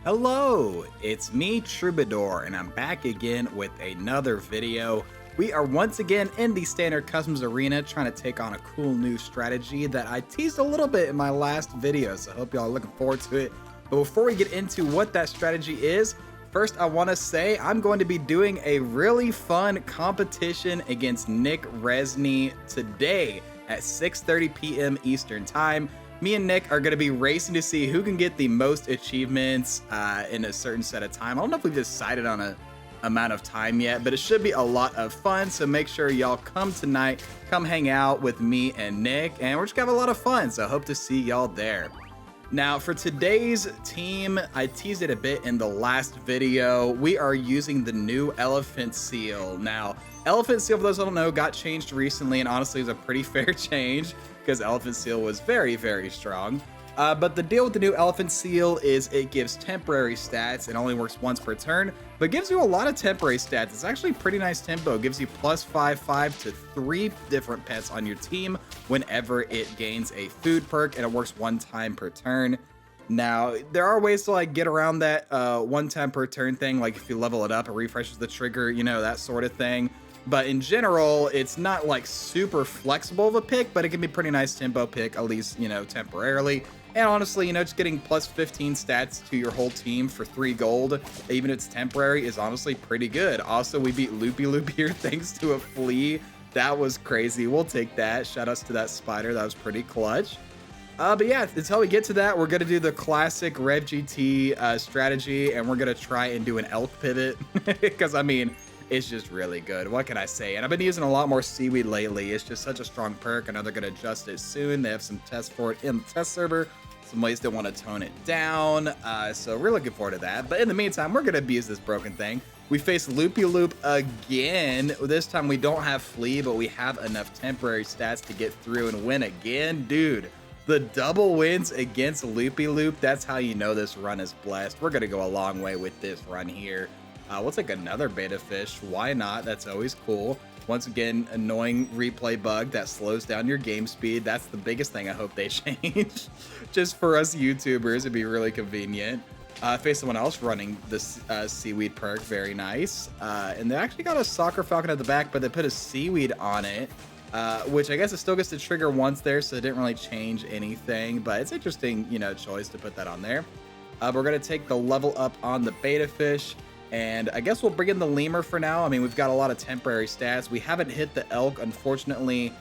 Hello, it's me, Troubadour, and I'm back again with another video. We are once again in the Standard Customs Arena trying to take on a cool new strategy that I teased a little bit in my last video, so I hope y'all are looking forward to it. But before we get into what that strategy is, first I want to say I'm going to be doing a really fun competition against Nick Resney today at 6:30 p.m. Eastern Time. Me and Nick are going to be racing to see who can get the most achievements in a certain set of time. I don't know if we've decided on a amount of time yet, but it should be a lot of fun. So make sure y'all come tonight, come hang out with me and Nick, and we're just gonna have a lot of fun. So I hope to see y'all there. Now for today's team, I teased it a bit in the last video. We are using the new Elephant Seal. Now, Elephant Seal, for those who don't know, got changed recently, and honestly, it was a pretty fair change because Elephant Seal was very, very strong. But the deal with the new Elephant Seal is it gives temporary stats. It only works once per turn, but gives you a lot of temporary stats. It's actually pretty nice tempo. It gives you +5/5 to 3 different pets on your team whenever it gains a food perk, and it works one time per turn. Now, there are ways to like get around that one time per turn thing, like if you level it up, it refreshes the trigger, you know, that sort of thing. But in general, it's not like super flexible of a pick, but it can be pretty nice tempo pick, at least, you know, temporarily. And honestly, you know, just getting +15 stats to your whole team for 3 gold, even if it's temporary, is honestly pretty good. Also, we beat Loopy Loop here thanks to a flea. That was crazy. We'll take that. Shout outs to that spider. That was pretty clutch. But yeah, until we get to that, we're going to do the classic Rev GT strategy, and we're going to try and do an elk pivot because, I mean, it's just really good. What can I say? And I've been using a lot more seaweed lately. It's just such a strong perk. I know they're going to adjust it soon. They have some tests for it in the test server. Some ways they want to tone it down. So we're looking forward to that. But in the meantime, we're going to abuse this broken thing. We face Loopy Loop again. This time we don't have Flea, but we have enough temporary stats to get through and win again. Dude, the double wins against Loopy Loop. That's how you know this run is blessed. We're going to go a long way with this run here. We'll take another beta fish. Why not? That's always cool. Once again, annoying replay bug that slows down your game speed. That's the biggest thing I hope they change. Just for us YouTubers, it'd be really convenient. Face someone else running this seaweed perk. Very nice. And they actually got a soccer falcon at the back, but they put a seaweed on it, which I guess it still gets to trigger once there, so it didn't really change anything. But it's interesting, you know, choice to put that on there. We're going to take the level up on the beta fish. And I guess we'll bring in the lemur for now. I mean, we've got a lot of temporary stats. We haven't hit the elk, unfortunately.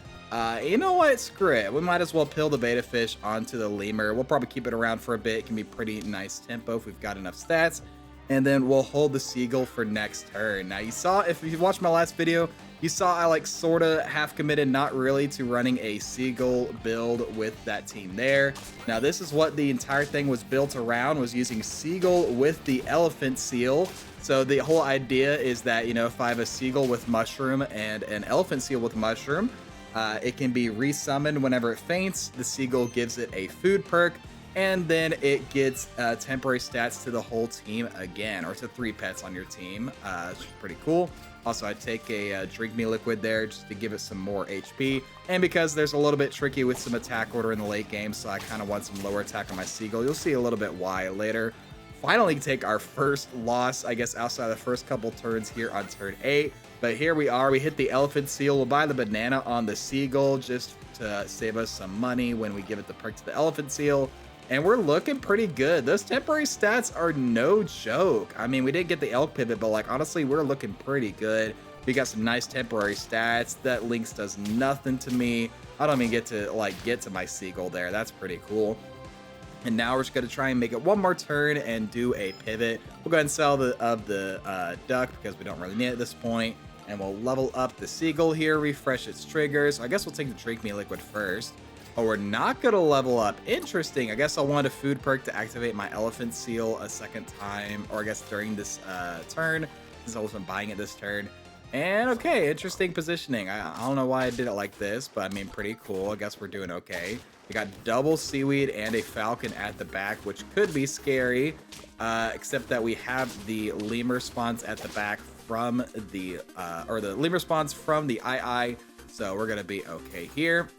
You know what? Screw it. We might as well pill the beta fish onto the lemur. We'll probably keep it around for a bit. It can be pretty nice tempo if we've got enough stats. And then we'll hold the seagull for next turn. Now, you saw, if you watched my last video, you saw I like sort of half committed, not really, to running a seagull build with that team there. Now, this is what the entire thing was built around, was using seagull with the elephant seal. So the whole idea is that, you know, if I have a seagull with mushroom and an elephant seal with mushroom, it can be resummoned whenever it faints. The seagull gives it a food perk, and then it gets temporary stats to the whole team again, or to 3 pets on your team. It's pretty cool. Also, I take a drink me liquid there just to give it some more HP. And because there's a little bit tricky with some attack order in the late game, so I kind of want some lower attack on my seagull. You'll see a little bit why later. Finally take our first loss, I guess, outside the first couple turns here on turn 8. But here we are. We hit the elephant seal. We'll buy the banana on the seagull just to save us some money when we give it the perk to the elephant seal. And we're looking pretty good. Those temporary stats are no joke. I mean, we didn't get the elk pivot, but like honestly, we're looking pretty good. We got some nice temporary stats. That Lynx does nothing to me. I don't even get to my seagull there. That's pretty cool. And now we're just going to try and make it one more turn and do a pivot. We'll go ahead and sell the duck because we don't really need it at this point. And we'll level up the seagull here, refresh its triggers. So I guess we'll take the drink me liquid first. Oh, we're not going to level up. Interesting. I guess I wanted a food perk to activate my elephant seal a second time, or I guess during this turn, since I wasn't buying it this turn. And okay, interesting positioning. I don't know why I did it like this, but I mean, pretty cool. I guess we're doing okay. We got double seaweed and a falcon at the back, which could be scary, except that we have the lemur spawns at the back from the lemur spawns from the II, so we're gonna be okay here.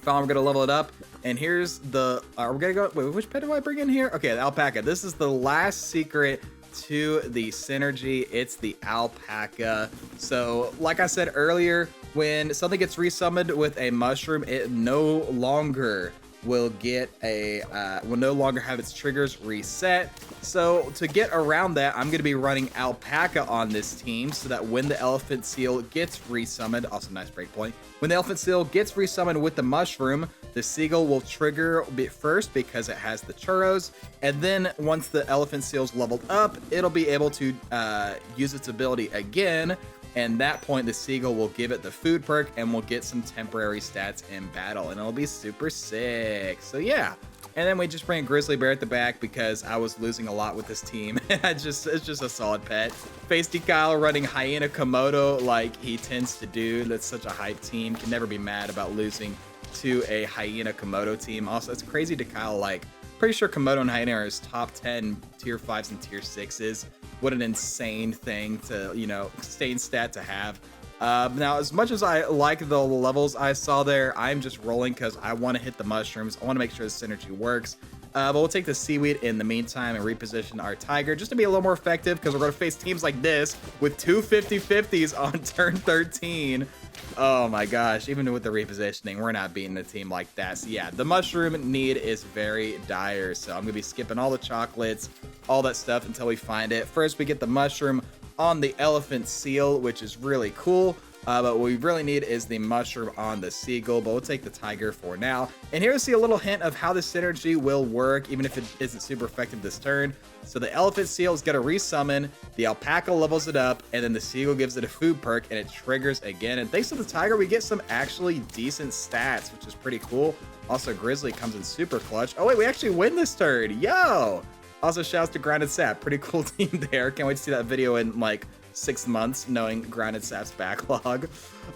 We're gonna level it up. And here's the, we're gonna go, wait, which pet do I bring in here? Okay, the alpaca. This is the last secret to the synergy. It's the alpaca. So like I said earlier, when something gets resummoned with a mushroom, it no longer will get a will no longer have its triggers reset. So to get around that, I'm going to be running Alpaca on this team so that when the elephant seal gets resummoned, also nice breakpoint, when the elephant seal gets resummoned with the mushroom, the seagull will trigger first because it has the churros, and then once the elephant seal's leveled up, it'll be able to use its ability again. And that point, the seagull will give it the food perk and we'll get some temporary stats in battle, and it'll be super sick. So yeah. And then we just bring a grizzly bear at the back because I was losing a lot with this team. It's just a solid pet. Feisty Kyle running Hyena Komodo like he tends to do. That's such a hype team. Can never be mad about losing to a Hyena Komodo team. Also, it's crazy to Kyle, like, pretty sure Komodo and Hyena are his top 10 tier 5s and tier 6s. What an insane thing to, you know, insane stat to have. Now, as much as I like the levels I saw there, I'm just rolling because I want to hit the mushrooms. I want to make sure the synergy works. But we'll take the seaweed in the meantime and reposition our tiger just to be a little more effective because we're going to face teams like this with two 50-50s on turn 13. Oh my gosh, even with the repositioning, we're not beating a team like that. So yeah, the mushroom need is very dire. So I'm going to be skipping all the chocolates, all that stuff until we find it. First, we get the mushroom on the elephant seal, which is really cool. But what we really need is the mushroom on the seagull, but we'll take the tiger for now. And here we see a little hint of how the synergy will work, even if it isn't super effective this turn. So the elephant seal is going to resummon, the alpaca levels it up, and then the seagull gives it a food perk, and it triggers again. And thanks to the tiger, we get some actually decent stats, which is pretty cool. Also, grizzly comes in super clutch. Oh wait, we actually win this turn. Yo! Also, shouts to Grounded Sap. Pretty cool team there. Can't wait to see that video in like 6 months, knowing Grounded Sap's backlog.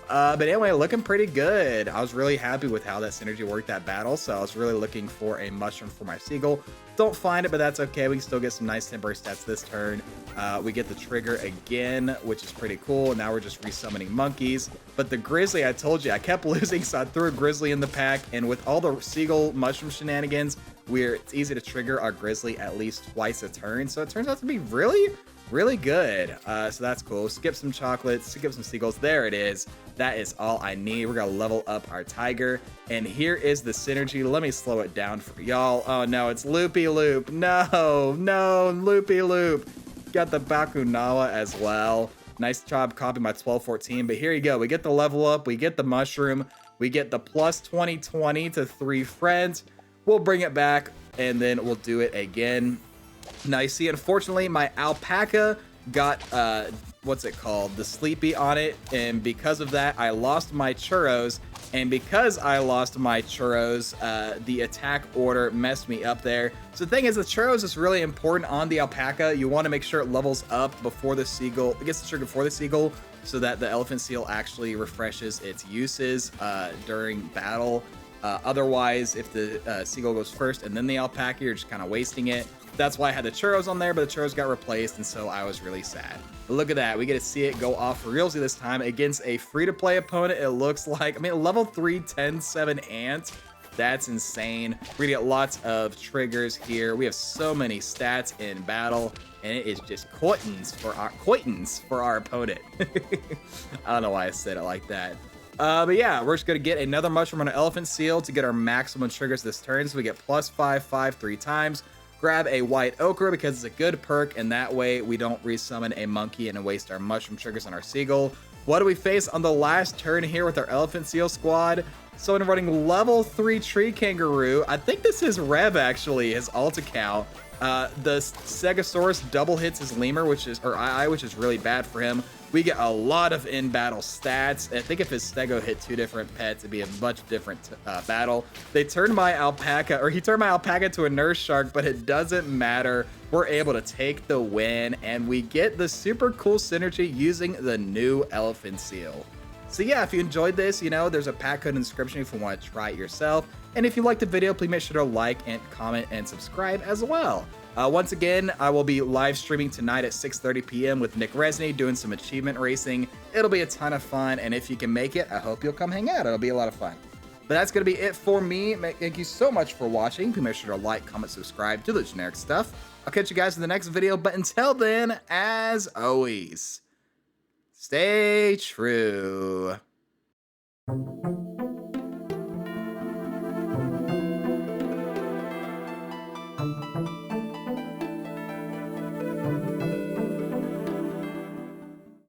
But anyway, looking pretty good. I was really happy with how that synergy worked that battle, so I was really looking for a mushroom for my seagull. Don't find it, but that's okay. We can still get some nice temporary stats this turn. We get the trigger again, which is pretty cool. Now we're just resummoning monkeys. But the grizzly, I told you, I kept losing, so I threw a grizzly in the pack. And with all the seagull mushroom shenanigans, it's easy to trigger our grizzly at least twice a turn. So it turns out to be really good. So that's cool. Skip some chocolates, skip some seagulls. There it is. That is all I need. We're gonna level up our tiger, and here is the synergy. Let me slow it down for y'all. Oh no, it's loopy loop. No, loopy loop. Got the Bakunawa as well. Nice job copying my 1214, but here you go. We get the level up, we get the mushroom, we get the plus 20/20 to 3 friends. We'll bring it back, and then we'll do it again. Now you see, unfortunately, my alpaca got, what's it called? The sleepy on it. And because of that, I lost my churros. And because I lost my churros, the attack order messed me up there. So the thing is, the churros is really important on the alpaca. You want to make sure it levels up before the seagull, it gets the trigger before the seagull, so that the elephant seal actually refreshes its uses during battle. Otherwise, if the seagull goes first and then the alpaca, you're just kind of wasting it. That's why I had the churros on there, but the churros got replaced, and so I was really sad. But look at that. We get to see it go off realsy this time against a free-to-play opponent. It looks like, I mean, level 3, 10-7 ant. That's insane. We're gonna get lots of triggers here. We have so many stats in battle, and it is just coitons for our opponent. I don't know why I said it like that. But yeah, we're just gonna get another mushroom on an elephant seal to get our maximum triggers this turn. So we get plus 5/5 3 times. Grab a white ochre because it's a good perk, and that way we don't resummon a monkey and waste our mushroom triggers on our seagull. What do we face on the last turn here with our elephant seal squad? So I'm running level 3 tree kangaroo. I think this is Rev actually, his alt account. The Stegosaurus double hits his lemur, which is really bad for him. We get a lot of in-battle stats. I think if his Stego hit 2 different pets, it'd be a much different battle. He turned my alpaca to a nurse shark, but it doesn't matter. We're able to take the win, and we get the super cool synergy using the new elephant seal. So yeah, if you enjoyed this, you know, there's a pack code in the description if you want to try it yourself. And if you liked the video, please make sure to like and comment and subscribe as well. Once again, I will be live streaming tonight at 6:30 p.m. with Nick Resney doing some achievement racing. It'll be a ton of fun, and if you can make it, I hope you'll come hang out. It'll be a lot of fun. But that's going to be it for me. Thank you so much for watching. Please make sure to like, comment, subscribe to the generic stuff. I'll catch you guys in the next video. But until then, as always, stay true.